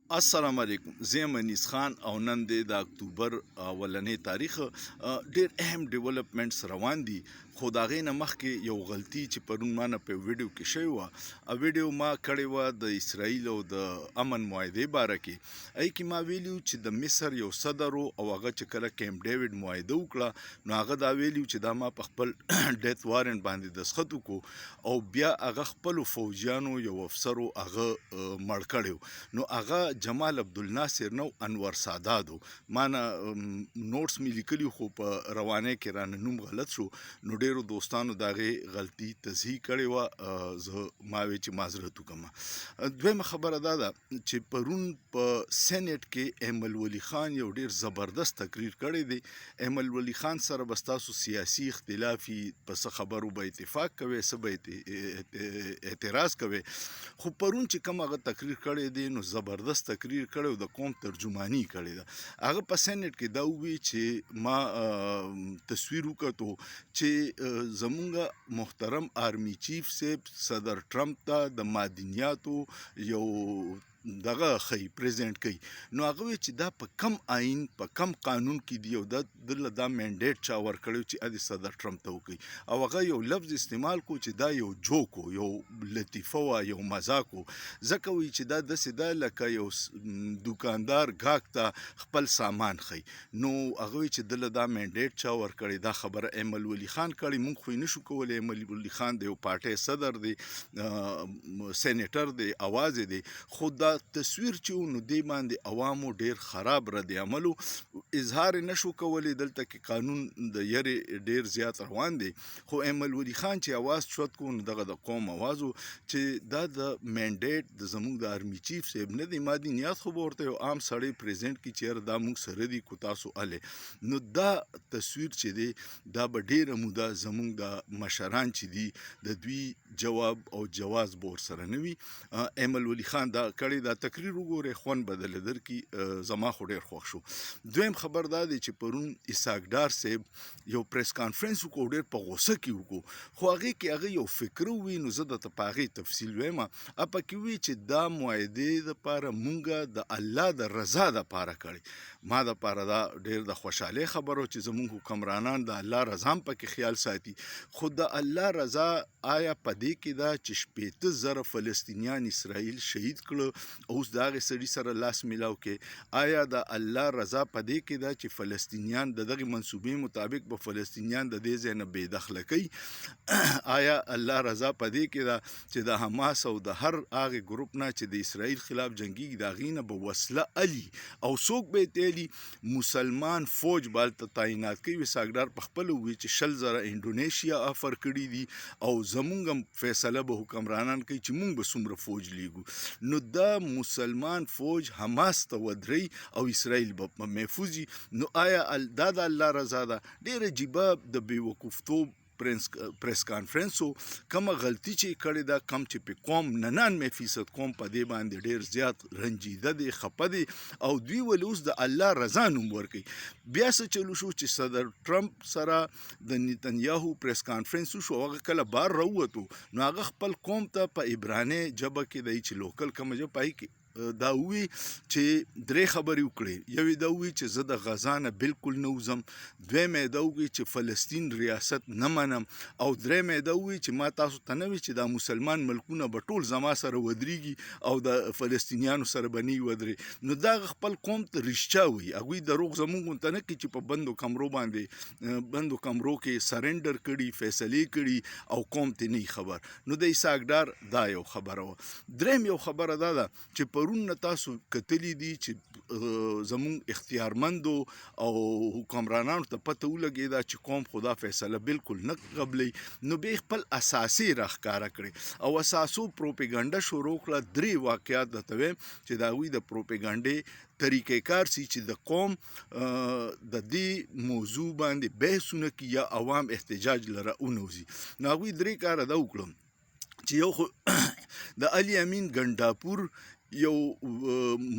السلام علیکم زه انیس خان او نن د اکتوبر اولنې تاریخ ډیر اهم ډیولپمنټس روان دي خو د هغې نه مخکې یو غلطي چې پرون ما نه په ویډیو کې شوې وه ویډیو ما کړې وه د اسرائیل او د امن معاهدې باره کې هغې کې ما ویلي چې د مصر یو صدر او هغه چې کله کیمپ ډیوډ معاهده وکړه نو هغه دا ویلي چې دا ما په خپل ډیث وارنټ باندې دستخط وکړو او بیا هغه خپلو فوجیانو یو افسرو هغه مړ کړی نو هغه جمال عبدالناصر نو انور ساداتو ما نه نوټس مې لیکلي خو په روانۍ کې رانه نوم غلط شو نو ډیرو دوستانو د هغې غلطي تصحیح کړې وه زه ما وی چې معذرت وکړم دویمه خبره دا ده چې پرون په سینټ کې احمد ولی خان یو ډیر زبردست تقریر کړی دی احمد ولی خان سره به ستاسو سیاسي اختلافي په څه خبرو به اتفاق کوي څه به اعتراض کوي خو پرون چې کوم هغه تقریر کړی دی نو زبردست تقریر کړی او د قوم ترجمانی کړې ده هغه په سینټ کې دا ووی چې ما تصویر وکتو چې زمونږ محترم آرمی چیف صاحب صدر ټرمپ ته د معدنیاتو یو دغه خی پریزنټ کوي نو هغه وی چې دا په کم آئین په کم قانون کې دی او دله دا منډیټ چا ورکړی چې ادي صدر ټرمپ ته وکړي او هغه یو لفظ استعمال کو چې دا یو جوک یو لطیفه وه یو مذاق و ځکه وی چې دا داسې ده لکه یو دوکاندار ګاهک ته خپل سامان خی نو هغه وی چې دله دا منډیټ چا ورکړی دا خبره احمد ولی خان کړی موږ خو یې نشو کولی احمد ولی خان د یو پارټۍ صدر دی سینیټر دی اواز دی خو دا تصویر چې و نو دې باندې عوامو ډیر خراب رد عملو اظهار نشو کولی دلته کې قانون د یری ډیر زیات روان دی خو احمد ولی خان چې اواز چوت کو نو دغه د قوم اواز و چې دا د منډیټ د زموږ د آرمی چیف صاحب نه دی معدنیات خو به ورته یو عام سړی پریزنټ کړي چې یاره دا موږ سره دي کو تاسو هلې نو دا تصویر چې دی دا به ډیره موده زموږ د مشران چې دي د دوی جواب او جواز به ورسره نه وي احمد ولی خان دا کړی دا تقریر وګورئ خوند به درله درکړي زما خو ډېر خوښ شو دویم خبر دا دی چې پرون اسحاق ډار صاحب یو پریس کانفرنس وکړو ډېر په غوسه کې وکړو خو هغې کې هغه یو فکر ووي نو زه درته په هغې تفصیل وایم پکې ووي چې دا معاهدې دپاره مونږ د الله د رضا دپاره کړې ما دپاره دا ډېر د خوشحالۍ خبر و چې زمونږ حکمرانان د الله رضا هم پکې خیال ساتي خو د الله رضا آیا په دې کې دا چې 15,000 فلسطینیان اسرائیل شهید کړه اوس د هغې سړي سره لاس میلاو کې آیا د الله رضا په دې کې دا چې فلسطینیان د دغې منصوبې مطابق به فلسطینیان د دې ځای نه بېدخله کوي آیا الله رضا په دې کې دا چې د حماس او د هر هغې ګروپ نه چې د اسرائیل خلاف جنګیږي د هغې نه به وسله الي او څوک به یې تیلي مسلمان فوج به هلته تعینات کوي وساګډار په خپله ووایي چې 100,000 انډونیشیا افر کړي دي او زمونږ هم فیصله به حکمرانان کوي چې مونږ به څومره فوج لیږو نو دا مسلمان فوج حماس ته ودرئ او اسرائیل به محفوظ وي نو آیا دا د الله رضا ده ډېر عجیبه د بېوقوفتوب پریس کانفرنسو کومه غلطي چې کړې ده کم چې په قوم 99% قوم په دې باندې ډېر زیات رنجیده دی خفه دی او دوی ولې اوس د الله رضا نوم ورکوي بیا څه چلو شو چې صدر ټرمپ سره د نیتنیاهو پریس کانفرنس وشو هغه کله بار راووتو نو هغه خپل قوم ته په عبراني ژبه کې دی چې لوکل کومه ژبه پای کې دا وی چې درې خبرې وکړې یوې دا وی چې زه د غزا نه بالکل نه وځم دویمه دا وی چې فلسطین ریاست نه منم او درېیمه دا وی چې ما تاسو ته نه وی چې دا مسلمان ملکونه به ټول زما سره ودرېږي او د فلسطینیانو سره به نه ودرې نو دا خپل قوم ته رښتیا وي هغوی دروغ زموږ غونته نه کوي چې په بندو کمرو باندې بندو کمرو کې سرنډر کړي فیصلې کړي او قوم ته نه خبر نو د اسحاق ډار دا یو خبره وه درېیم یو خبره دا ده چې پرون نه تاسو کتلی دي چې زمونږ اختیارمندو او حکمرانانو ته پته ولګېده چې قوم خدا فیصله بالکل نه قبلی نو بیا خپل اساسي راښکاره کړې او اساسو پروپیګنډه شروع کړه درې واقعات درته وایم چې د هغوی د پروپیګنډې طریقې کار سي چې د قوم د دې موضوع باندې بحثونه کي یا عوام احتجاج لره ونوځي نو هغوی درې کاره دا وکړم چې یو خو د علي امین ګنډاپور یو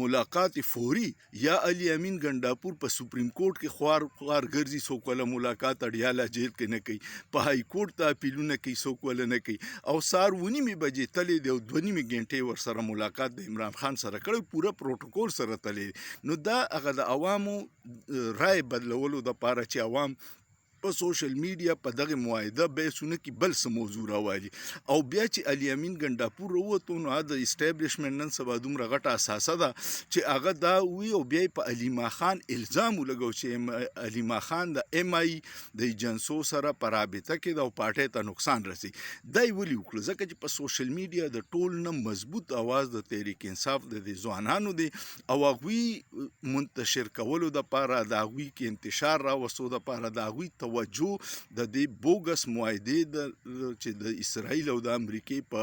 ملاقات فوري یا علي امین ګنډاپور په سپریم کورټ کې خوار ګرځي، څوک ولا ملاقات اړیاله جیل کې نه کوي، په های کورټ ته اپیلونه کوي، څوک ولا نه کوي، او سهار 9:30 بجې تللی دی او 2.5 غنټې ورسره ملاقات د عمران خان سره کړی، پوره پروتوکول سره تللی. نو دا هغه د عوامو رای بدلولو دپاره چې عوام په سوشل میډیا په دغه معاهده بحثونه کې بل څه موضوع راوالي، او بیا چې علي امین ګنډاپور راووتو نو د اسټابلیشمنټ نن سبا دومره غټه اثاثه ده چې هغه دا وي، او بیا یې په علیما خان الزام ولګو چې علیما خان د ام آی د ایجنسو سره په رابطه کې د پارټۍ ته نقصان رسي. دا یې ولې وکړه؟ ځکه چې په سوشل میډیا د ټول نه مضبوط اواز د تحریک انصاف د ځوانانو دی، او هغوی منتشر کولو دپاره، د هغوی کې انتشار راوستو دپاره، د هغوی توجه د دې بوګس معاهدې چې د اسرائیل او د امریکې په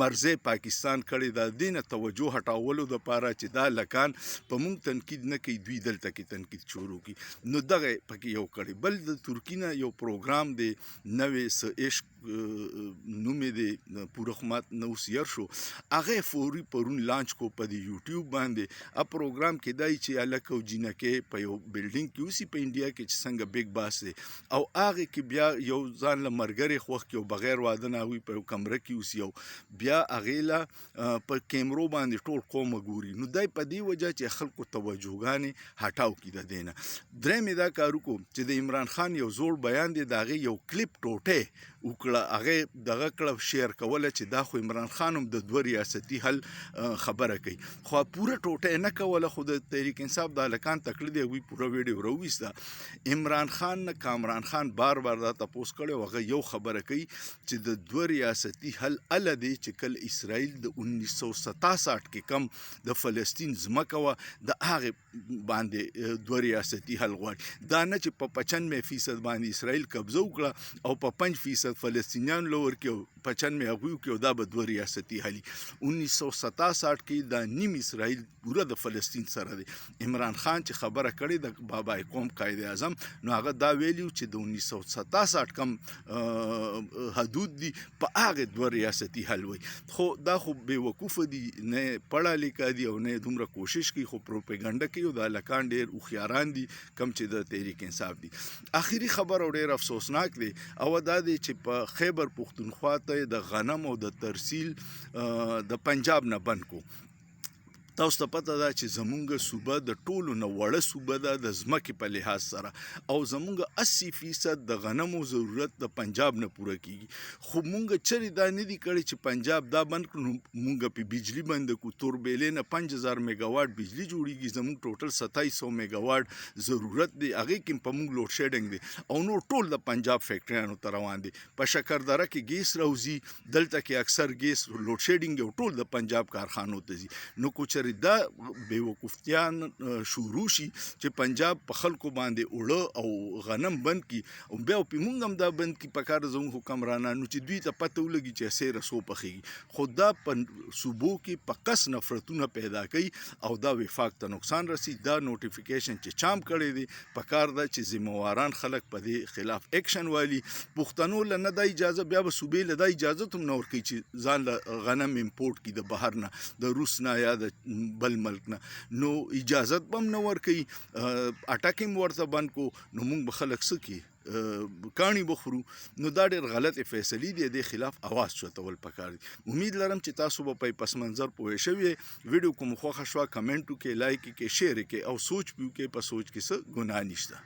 مرزي پاکستان کړی، د دې نه توجه هټولو دپاره چې دا لکان په موږ تنقید نه کوي، دوی دلته کې تنقید شروع کړي. نو دغه پکې یو کړی. بل د ترکي نه یو پروګرام دی نوې څه عشق نوم یې دی، پوره خو مات نه اوس ير شو، هغه فوري پرون لانچ کو په د یوټیوب باندې. پروګرام کې دی چې هلک او جینکې په یو بلډینګ کې اوسي په انډیا کې چې څنګه بیګ باس دی، او هغې کې بیا یو ځان له ملګرې خوښ کړي او بغیر واده نه هغوی په یو کمره کې اوسي، او بیا هغې له په کیمرو باندې ټول قومه ګوري. نو دی په دې وجه چې خلکو توجهګانې هټاو کړي د دې نه. درېیم یې دا کار وکړو چې د عمران خان یو زوړ بیان دی، د هغې یو کلیپ ټوټې وکړه، هغې دغه کړه شیر کوله چې دا خو عمران خان هم د 2 ریاستي حل خبره کوي، خو پوره ټوټه یې نه کوله. خو د تحریک انصاف د هلکان تکړه دی، هغوی پوره ویډیو راوویسته. عمران خان نه کامران خان بار دا تپوس کړی، هغه یو خبره کوي چې د 2 ریاستي حل اله دی چې کله اسرائیل د 1967 کې کم د فلسطین ځمکه وه، د هغې باندې 2 ریاستي حل غواړي. دا نه چې په 95% باندې اسرائیل قبضه وکړه او په 5% فلسطینیان لور کې او 95 هغوی کې، او دا به 2 ریاستي حلي. 1967 کې دا نیم اسرائیل پوره د فلسطین سره دی. عمران خان چې خبره کړې د بابای قوم قائد اعظم، نو هغه دا ویلي چې د 1967 کم حدود دي په هغې 2 ریاستي حل وي. خو دا خو بېوقوفه دي، نه پړه لیکه دي او نه دومره کوشش کوي، خو پروپیګنډه کوي، او د هلکان ډېر هوښیاران دي کم چې د تحریک انصاف دي. آخري خبر او ډېر افسوسناک دی، او دا دی چې په خیبر پښتونخوا ته د غنم او د ترسیل د پنجاب نه بند کو. تاسو ته پته ده چې زمونږ صوبه د ټولو نه وړه صوبه ده د ځمکې په لحاظ سره، او زمونږ 80% د غنمو ضرورت د پنجاب نه پوره کیږي. خو مونږ چرې دا نه دي کړی چې پنجاب دا بند کړو، نو مونږ په بجلی بند کړو. توربیلې نه 5000 میګاواټ بجلی جوړیږي، زمونږ ټوټل 2700 میګاواټ ضرورت دی، هغې کې په مونږ لوډ شیډنګ دی، او نور ټول د پنجاب فیکټریانو ته روان دي. په شکردره کې ګیس راوځي، دلته کې اکثر ګیس لوډ شیډنګ او ټول د پنجاب کارخانو ته ځي. نو کو چرې دا بېوقوفتیان شروع شي چې پنجاب په خلکو باندې اوړه او غنم بند کړي، او بیا په موږ هم دا بند کړي، په کار زموږ حکمرانانو چې دوی ته پته ولګي چې هسې رسو پخېږي. خو دا په صوبو کې په قص نفرتونه پیدا کوي، او دا وفاق ته نقصان رسي. دا نوټیفیکیشن چې چام کړی دی، په کار ده چې ذمهواران خلک په دې خلاف ایکشن والي. پښتنو له نه دا اجازه، بیا به صوبې له دا اجازه هم نه ورکوي چې ځان له غنم امپورټ کړي د بهر نه، د روس نه یا د بل ملک نه، نو اجازت به هم نه ورکوي. اټک هم ورته بند کو، نو موږ به خلک څه کړي؟ کاڼي به خورو. نو دا ډېر غلطې فیصلې دي، دې خلاف اواز چوتول پکار دي. امید لرم چې تاسو به په پس منظر پوه شوي. ویډیو کوم خوښه شوه کمنټ وکړئ، لایک یې کړئ، شیر یې کړئ، او سوچ پې وکړئ، په سوچ کې څه ګناه نشته.